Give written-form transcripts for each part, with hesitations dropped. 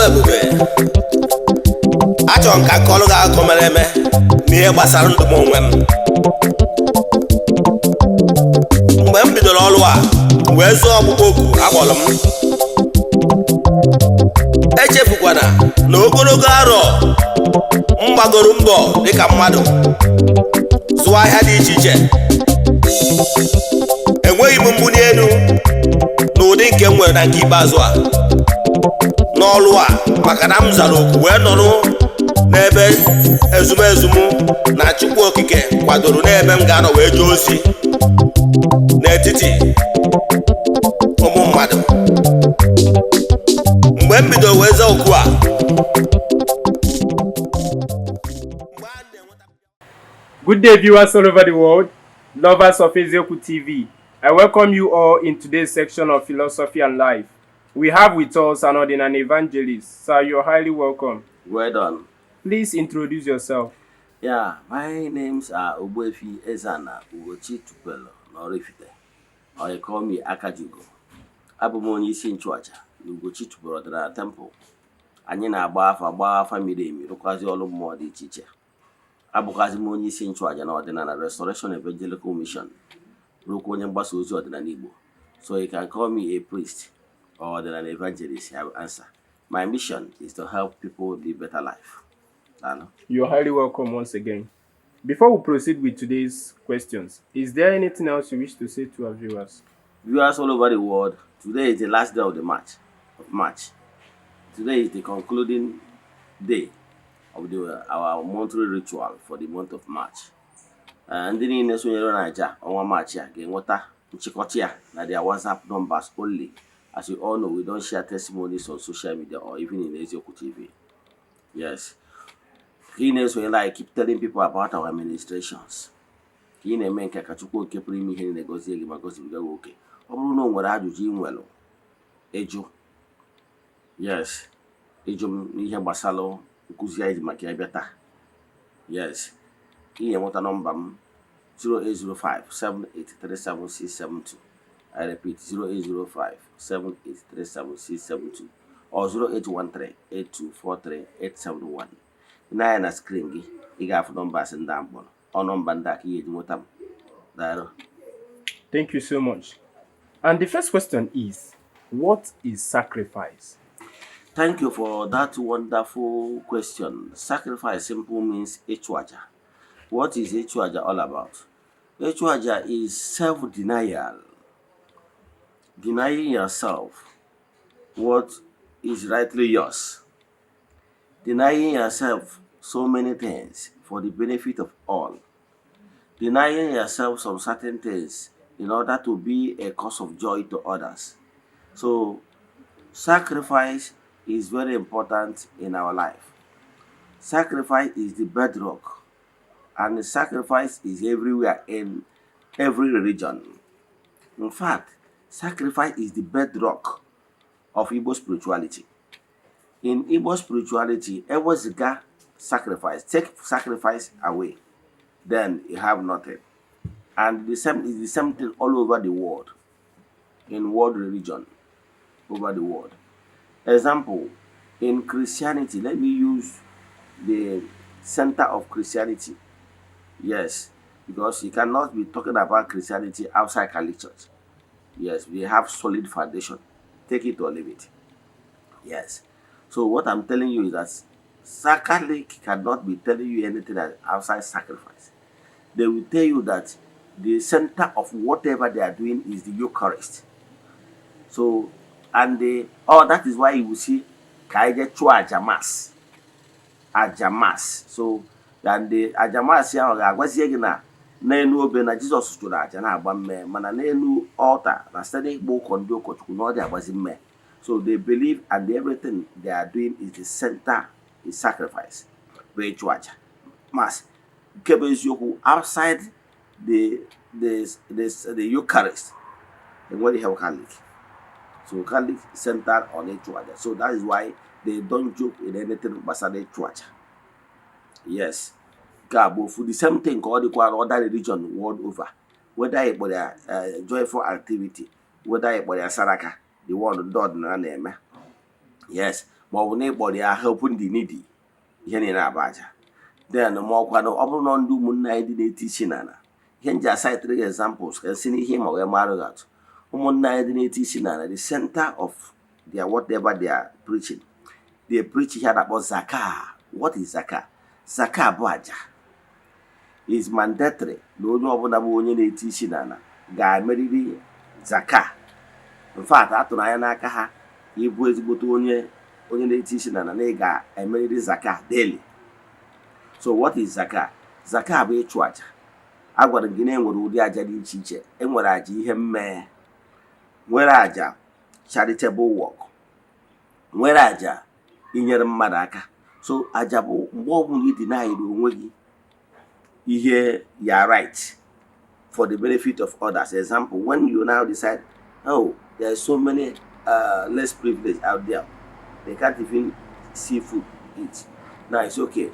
ebube achọ nka kọlụ ga akọ mere eme n'ihe gbasara ndụ m onwe m mgbe m bidoro ọrụ a wee zụọ ọgbụgbọ oku akpọrọ m echefukwana na ogologo arọ mgbagoro mbọ dịka mmadụ zụọ ahịa dị iche iche enweghị m mbuli elu n'ụdị nke m nwere na nke ikpeazụ a n'ọrụ a maka na m zara oku wee nọrọ n'ebe ezumezu m na Chukwu Okike kwadoro n'ebe m ga-anọ wee jee ozi n'etiti ụmụ mmadụ. Mgbe m bidoro wee zaa oku a Good day, viewers all over the world, lovers of Eze-Ana TV. I welcome you all in today's section of Philosophy and Life. We have with us an ordinary evangelist. Sir, you're highly welcome. Well done. Please introduce yourself. Yeah, my names are Eze-Ana Norifite. Or they call me Akajugo. Abumoni Sinchuacha, Ugochi Tupelo Temple. Anyị na-agba afa miri emi rụkwazi ọrụ mmụọ dị iche iche. Abụkwazi m onye isi nchụaja na ọdịnala Restoration Evangelical Mission. Rụkwa onye mgbasa ozi ọdịnala Igbo. So you can call me a priest or an evangelist. I will answer. My mission is to help people live better life. You're highly welcome once again. Before we proceed with today's questions, is there anything else you wish to say to our viewers? Viewers all over the world, today is the last day of the March. Today is the concluding day of our monthly ritual for the month of March. Ndị niile sonyere n'aja ọnwa March a ga-enweta nchịkọta ya na their WhatsApp numbers only. As you all know, we don't share testimonies on social media or even in Eze-Ana TV. Yes. I keep telling people about our administrations. Yes. Yes. Ihe nweta nọmba m 0805-7837672. I repeat 0805-7837672 or 0813-8243-871. Na na screen gị ị ga-afụ numbers ndị a mkpọrọ ọ nọmba ndị a ka ị ga-eji nweta m. Daalụ. Thank you so much. And the first question is, what is sacrifice? Thank you for that wonderful question. Sacrifice simple means Eze-Ana. What is Eze-Ana all about? Eze-Ana is self-denial. Denying yourself what is rightly yours. Denying yourself so many things for the benefit of all. Denying yourself some certain things in order to be a cause of joy to others. So, sacrifice is very important in our life. Sacrifice is the bedrock, and the sacrifice is everywhere in every religion. In fact, sacrifice is the bedrock of Igbo spirituality. In Igbo spirituality, every sacrifice, take sacrifice away, then you have nothing. And the same is the same thing all over the world, in world religion, over the world. Example, in Christianity, let me use the center of Christianity. Yes, because you cannot be talking about Christianity outside Catholic Church. Yes, we have solid foundation. Take it or leave it. Yes. So what I'm telling you is that Catholic cannot be telling you anything outside sacrifice. They will tell you that the center of whatever they are doing is the Eucharist. So, and that is why you will see Kaije Chua Ajamas. Ajamas. So, and the Ajamas here was na n'enu obe na Jesus tụrụ aja na-agba mme mana n'enu altar na steady book on the Okochukwu na ọ dị agbazi mme. So they believe and everything they are doing is the center is sacrifice. Ritual mass. Outside the Eucharist, and what they have Catholic. So Catholic center on Eze-Ana. So that is why they don't joke in anything but Eze-Ana. Yes. For the same thing called the other religion world over. Whether it was a joyful activity, whether it was a saraka, the one done na name. Yes. ma ọ bụ na ịkpọrọ ya helping the needy, ihe niile abụ aja. Then ma ọkwanụ ọ bụrụ na ndị ụmụnne anyị dị na-eti isi n'ala, ihe nji aside examples ka si n'ihe ma wee marụ gị atụ. Ụmụnne anyị dị na-eti isi n'ala, the center of their whatever they are preaching, they preach ihe a na-akpọ zakah. What is zakah? Zakah bụ aja. Is mandatory na onye ọbụla bụ onye na-eti isi n'ala ga-emerịrị zakah. In fact, atụrụ anya n'aka ha ịbụ ezigbote onye na-eti isi n'ala na ị ga-emerịrị zakah daily. So what is zakah? Zakah bụ ịchụ aja. A gwara gị na enwere ụdị aja dị iche iche. Enwere aja ihe mmee, nwere aja charitable work, nwere aja inyere mmadụ aka. So aja bụ mgbe ọbụla ị dịnaịrị onwe gị ihe ya right for the benefit of others. Example, when you now decide, oh, there are so many less privileged out there, they can't even see food eat. Now it's okay.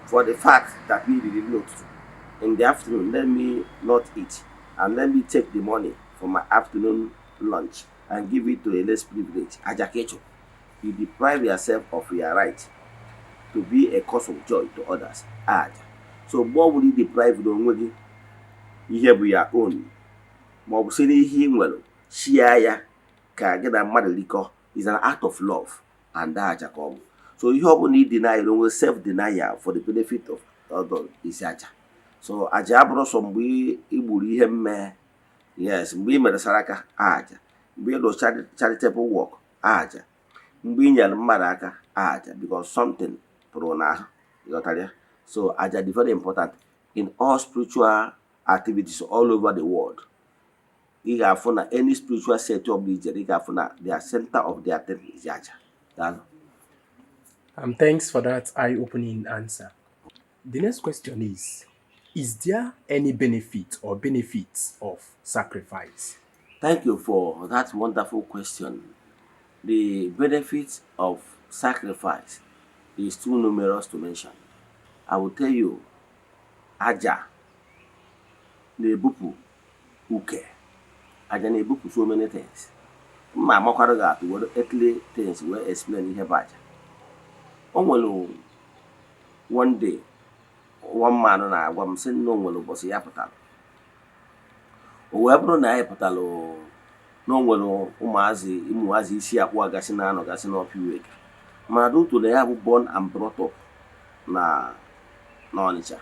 For the fact that we did not, in the afternoon, let me not eat and let me take the money for my afternoon lunch and give it to a less privileged. Ajakecho, you deprive yourself of your right to be a cause of joy to others. So what will you deprive the onwe gị ihe bụ your own? Ma ọ bụ sị n'ihe ị nwere share ya ka gị na mmadụ rikọ is an act of love, and aja ka ọ bụ. So ihe ọ bụla ị deny onwe, self denial for the benefit of others is aja. So aja abụrụ sọ mgbe ị gburu ihe mmee, yes, mgbe ị mere saraka aja, mgbe ị lụrụ charitable work aja, mgbe ị nyere mmadụ aka aja, because something pụrụ n'ahụ. So aja is very important in all spiritual activities all over the world. You have found any spiritual setup, you have found their center of their thing is aja. Thanks for that eye-opening answer. The next question is there any benefit or benefits of sacrifice? Thank you for that wonderful question. The benefits of sacrifice is too numerous to mention. I will tell you, aja na-ebupụ uke. Aja na-ebupụ so many things. Ma amakwara gị atụ were earthly things were explain ihe bụ aja. O nwere one day, one man na-agwa m sị na o nwere ụbọchị ya pụtara. O wee bụrụ na ya pụtara na o nwere ụmụazị isi akpụ agasị na-anọgasị n'Ọpịwek. Mana due na ya bụ born and brought up na Onitsha.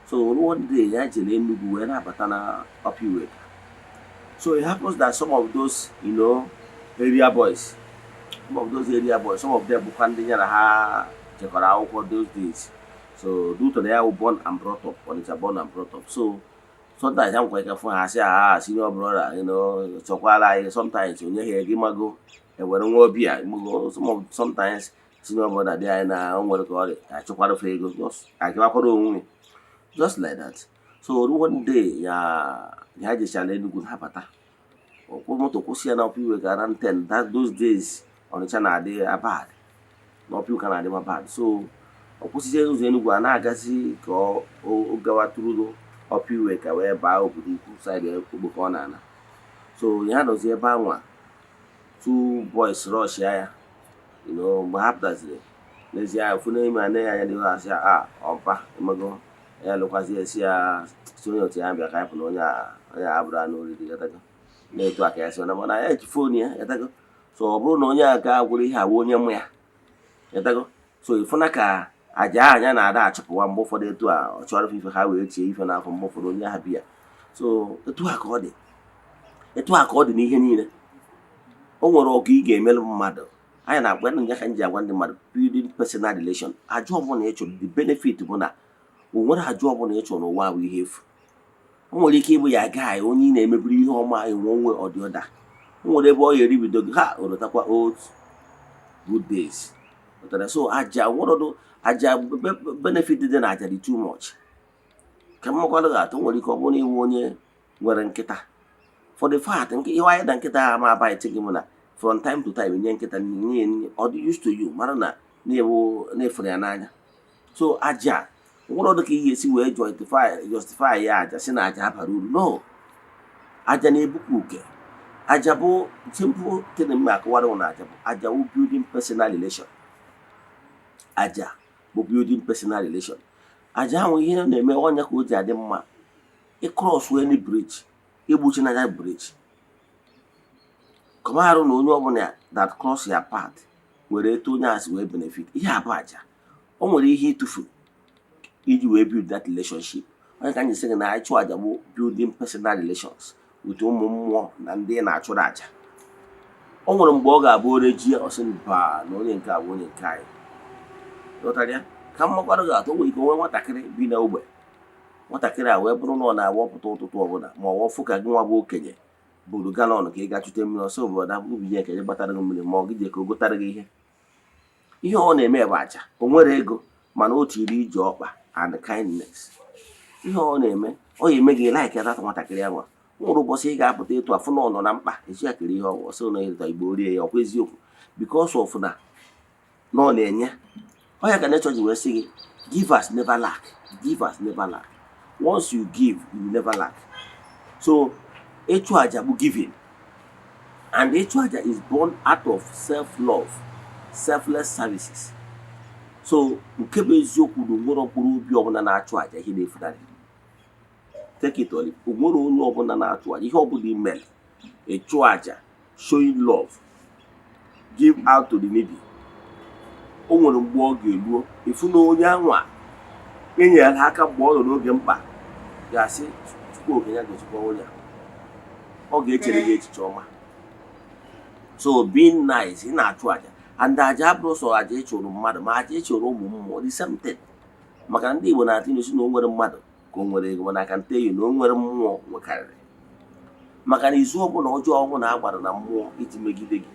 So one day ya jere Enugu wee na-abata na Ọpịwek. So it happens that some of those, area boys, some of them bụkwa ndị ya na ha chekwara akwụkwọ those days. So due to their born and brought up, Onitsha born and brought up. So sometimes I'm quite careful. I say, senior brother, chokwala. Sometimes when you hear gimago, and when sometimes senior brother there na what call it, I chokwala fego. Just like that. So one day, the Haji challenge good hapata. To Kusia now people around 10. Those days on the channel they are bad. No people can are bad. So Okusie ụzọ Enugu na-agazi ka o gawa tụrụ Ọpịwek wee baa obodo ikwu side Ogboko na. So ya nọzi ebe anwa, two boys rush ya, mgbe ha pụtaziri n'ezie ya ofu n'ime ane ya dị ha asị ọpa emego ya lụkwazi esi ya si onye otu ya bịa ka ịpụ na onye abụrụ anụ oriri gatago na-etu aka ya si na mana ya eji fon ya gatago. So ọ bụrụ na onye a ga agwụrụ ihe awụ onye mụ ya gatago. So ifuna ka aja anya na-ada achụpụwa mgbe ụfọdụ etu a ọ chọrọ ife ha wee chie ife n'afọ mgbe ụfọdụ onye ha bịa. So etu a ka ọ dị n'ihe niile. O nwere ọgụ ị ga-emelụ mmadụ. Anyị na-agwa ndị ka nji agwa ndị mmadụ building personal relation. Ajọ ọbụla ị chọrọ, the benefit bụ na o nwere ajọ ọbụla ị chọrọ n'ụwa bụ ihe efu. O nwere ike ịbụ ya gaa onye ị na-emebiri ihe ọma enwe onwe ọdịọda. O nwere ebe ọ ga-eri bido gị ha orotakwa old good days. So aja aja benefit dị na aja dị too much. Ka m makwara gị atụ nwere ike ọ bụrụ na iwu onye nwere nkịta. For the fact ihe anyị na nkịta ma abaghị gị mụ na from time to time nye nkịta nye ọ dị used to you mara na na-efere ya n'anya. So aja nwere ọdụ ka ihe esi wee justify ya aja si na aja abara uru. No, aja na-ebupụ uke. Aja bụ simple thing m akọwara na aja bụ building personal relation. aja bụ building personal relation. Aja ahụ ihe na-eme onye ka o ji adị mma ịcross any bridge, igbuchi na ya bridge. Kọmarụ na onye ọbụla that cross your path were eto onye asị wee benefit. Ihe a bụ aja. O nwere ihe ịtụfu iji wee build that relationship. Onye ka anyị sị gị na ịchụ aja bụ building personal relations with ụmụ mmụọ na ndị na-achụrụ aja. O nwere mgbe ọ ga-abụ ore ji ọsị mba na onye nke a bụ onye nke anyị. Ghọtara ya? Ka mmakwara gị atọ nwere ike onwe nwatakịrị bi na ogbe. Nwatakịrị a wee bụrụ na ọ na-awọpụta ụtụtụ ọbụla ma ọ wọfụ ka gị nwa bụ okenye buru galọn ka ị ga chute mmiri ọsọ obodo ubinye ekenye gbatara gị mmiri ma ọ gị je ka o gotara gị ihe. Ihe ọ na-eme bụ aja. O nwere ego mana o tiri ije ọkpa and kindness. Ihe ọ na-eme ọ ga-eme gị like ya tata nwatakịrị ahụ. Nwere ụbọchị ị ga-apụta etu afụ na ọ nọ na mkpa echi ya kere ihe ọgwụ ọsọ na ịta igbo rie ya ọkwa eziokwu because of na ọ na-enye. Ọ ya ka nature ji wee sị gị givers never lack. Givers never lack. Once you give, you never lack. So ịchụ aja bụ giving, and ịchụ aja is born out of self-love, selfless services. So nke bụ eziokwu na nwere mkpụrụ obi ọbụla na-achụ aja ihe na-efunarị. Take it or leave. Nwere onye ọbụla na-achụ aja ihe ọbụla imere ịchụ aja, showing love, give out to the needy. O nwere mgbe ọ ga-eruo ifu na onye anwa enyere ha aka mgbe ọ nọ n'oge mkpa ga-asị chukwu okenye ga-echukwa onye ọ ga-echere gị echiche ọma. So being nice, ị na-achụ aja, and aja abụrụ sọ aja ịchụrụ mmadụ ma aja ịchụrụ ụmụ mmụọ the same thing. Maka ndị Igbo na-atụ n'isi na o nwere mmadụ ka o nwere ego mana aka nte yi na o nwere mmụọ nwekarịrị. Maka na izu ọbụla ọjọọ ọbụla agbara na mmụọ iji megide gị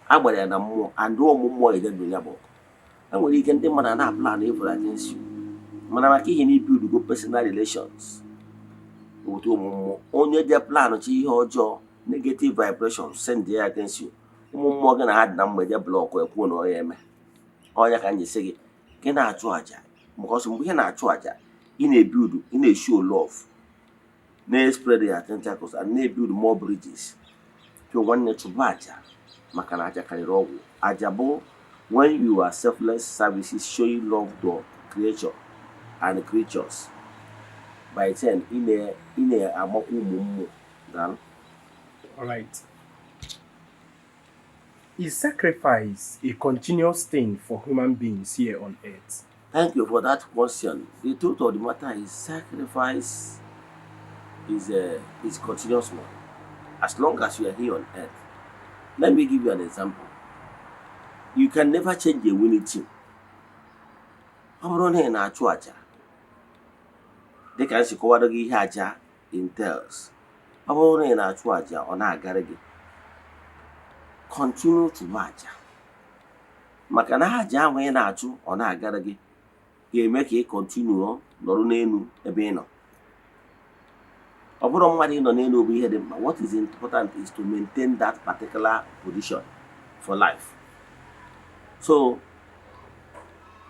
agbara ya na mmụọ and ụmụ mmụọ ejedo ya bụ enwere ike ndị mmadụ na-aplan evil against you mana maka ihe na ibuild go personal relations with ụmụ mmụọ onye je plan chi ihe ọjọọ negative vibrations send ya against you ụmụ mmụọ gị na ha dị na mgbe je blọk ekwuo na onye eme. Ọnya ka anyị sị gị gị na-achụ aja because mgbe ihe na-achụ aja ị na-ebuild, ị na-show love, na-spread your tentacles and na-ebuild more bridges. Pio nwanne chụba aja maka na aja karịrị ọgwụ. Aja bụ when you are selfless services showing love to creature and creatures. By 10 ị na-amakwa ụmụ mmụọ. Alright. Is sacrifice a continuous thing for human beings here on earth? Thank you for that question. The truth of the matter is sacrifice is continuous one. As long as you are here on earth. Let me give you an example. You can never change a winning team. Ọ bụrụ na ị na-achụ aja dịka nsi kọwara gị ihe aja entails. Ọ bụrụ na ị na-achụ aja ọ na-agara gị continue chụba aja maka na aja ahụ ị na-achụ ọ na-agara gị ga-eme ka ị continue nọrọ n'elu ebe ị nọ. Ọ bụrụ mmadụ ịnọ n'elu bụ ihe dị mkpa. What is important is to maintain that particular position for life. So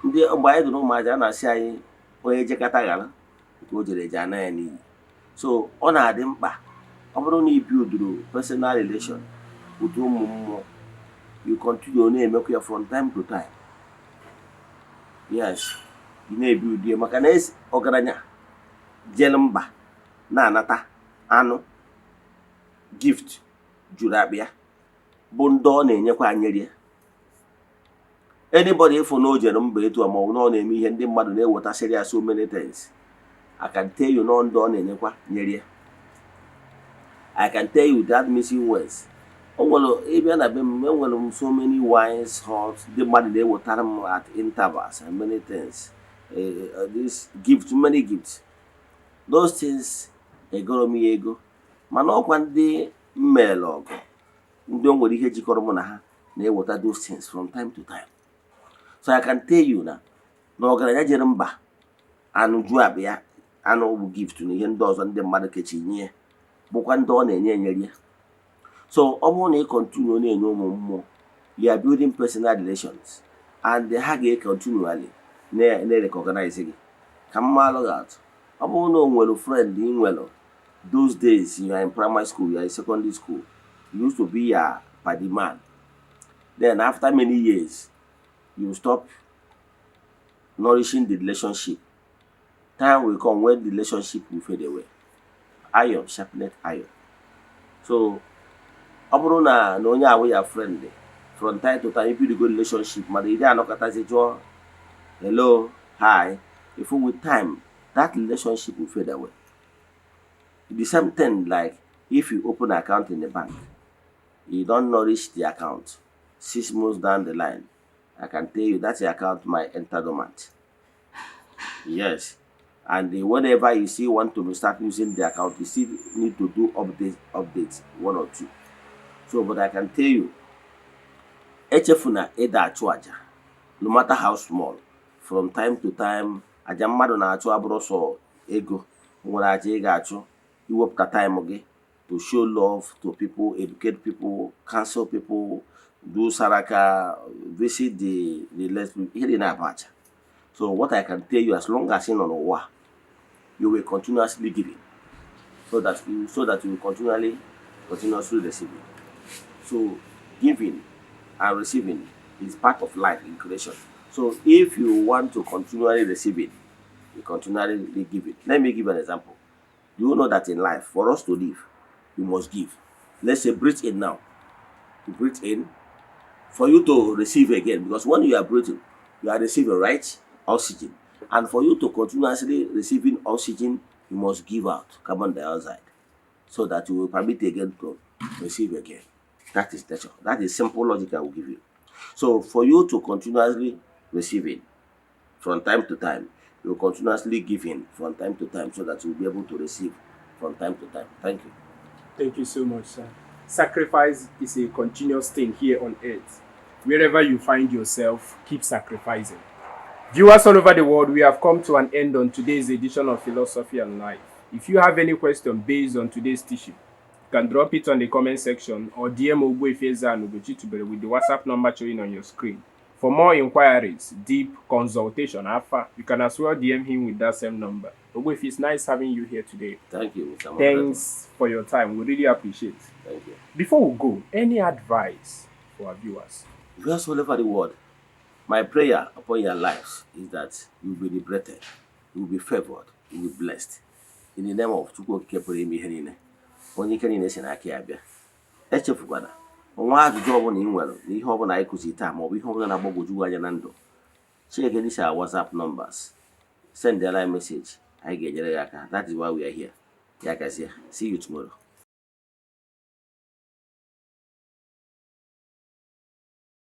ndị mgbe anyị dụrụ ụmụ aja na-asị anyị onye jekata ghara nke o jere eje ana ya n'iyi. So ọ na-adị mkpa ọ bụrụ na i build personal relation with ụmụ mmụọ you continue na-emekwa ya from time to time. Yes, ị na-ebuild ya maka na ọgaranya jele mba na-anata anụ gift juru akpịa bụ ndị ọ na-enyekwa anyeri. Anybody ifo na o jere mba etu ma ọ na-eme ihe ndị mmadụ na-ewetasịrị ya so many things. I can tell you na ndị ọ na-enyekwa nyeri. I can tell you that missing words. O nwere ebe na be m enwere so many wines halls ndị mmadụ na-ewetara m at intervals and many things. This gift, many gifts. Those things egoro m ya ego mana ọkwa ndị mmele ọgụ ndị o nwere ihe jikọrọ m na ha na-eweta those things from time to time. So I can tell you na ọgaranya jere mba anụ ju abịa anụ bụ gift na ihe ndị ọzọ ndị mmadụ kechi nye bụkwa ndị ọ na-enye enyeri ya. So ọ bụrụ na ị continue na-enye ụmụ mmụọ you are building personal relations and ha ga-continually na-recognize gị. Ka mma alụ gị atụ ọ bụrụ na o nwere friend ị nwere those days you are in primary school, you are in secondary school, you used to be your paddy man. Then after many years you stop nourishing the relationship. Time will come when the relationship will fade away. Iron sharpened iron. So ọ bụrụ na onye ahụ ya friend from time to time if you go relationship mana ị dị anọkọtazi jụọ hello hi if with time that relationship will fade away. The same thing like if you open an account in the bank, you don't nourish the account 6 months down the line, I can tell you that your account might enter dormant. Yes. And whenever you still want to start using the account, you still need to do updates 1 or 2. So, but I can tell you, echefuna ịda achụ aja, no matter how small, from time to time, aja mmadụ na-achụ abụrụ sọ ego, nwere aja ị ga-achụ, iwepụta time gị to show love to people, educate people, counsel people, do saraka, visit the less here in abacha. So what I can tell you, as long as you're on ụwa, you will continuously giving, so that you will continuously receiving. So giving and receiving is part of life in creation. So if you want to continually receive it, you continually give it. Let me give an example. You know that in life, for us to live, you must give. Let's say breathe in now. You breathe in for you to receive again, because when you are breathing, you are receiving, right, oxygen. And for you to continuously receiving oxygen, you must give out carbon dioxide, so that you will permit again to receive again. That is nature. That is simple logic I will give you. So for you to continuously receiving from time to time, you will continuously give in from time to time, so that you will be able to receive from time to time. Thank you. Thank you so much, sir. Sacrifice is a continuous thing here on earth. Wherever you find yourself, keep sacrificing. Viewers all over the world, we have come to an end on today's edition of Philosophy and Life. If you have any question based on today's teaching, you can drop it on the comment section or DM Eze-Ana with the WhatsApp number showing on your screen. For more inquiries, deep consultation, you can as well DM him with that same number. Ogbuefi, it's nice having you here today. Thank you, Mr. Thanks for your time. We really appreciate it. Thank you. Before we go, any advice for our viewers? Viewers all over the world, my prayer upon your lives is that you will be liberated, you will be favored, you will be blessed. In the name of Chukwu Kepere Miherine, onye ike niile si n'aka ya bịa. Echefukwana, ọnwa ajụjụ ọbụla ị nwere na ihe ọbụla anyị kụzi taa maọbụ ihe ọbụla na-agbagwoju anya na ndụ, check these our WhatsApp numbers, send a line message, anyị ga-enyere ya aka. That is why we are here. Ya gazie. See you tomorrow.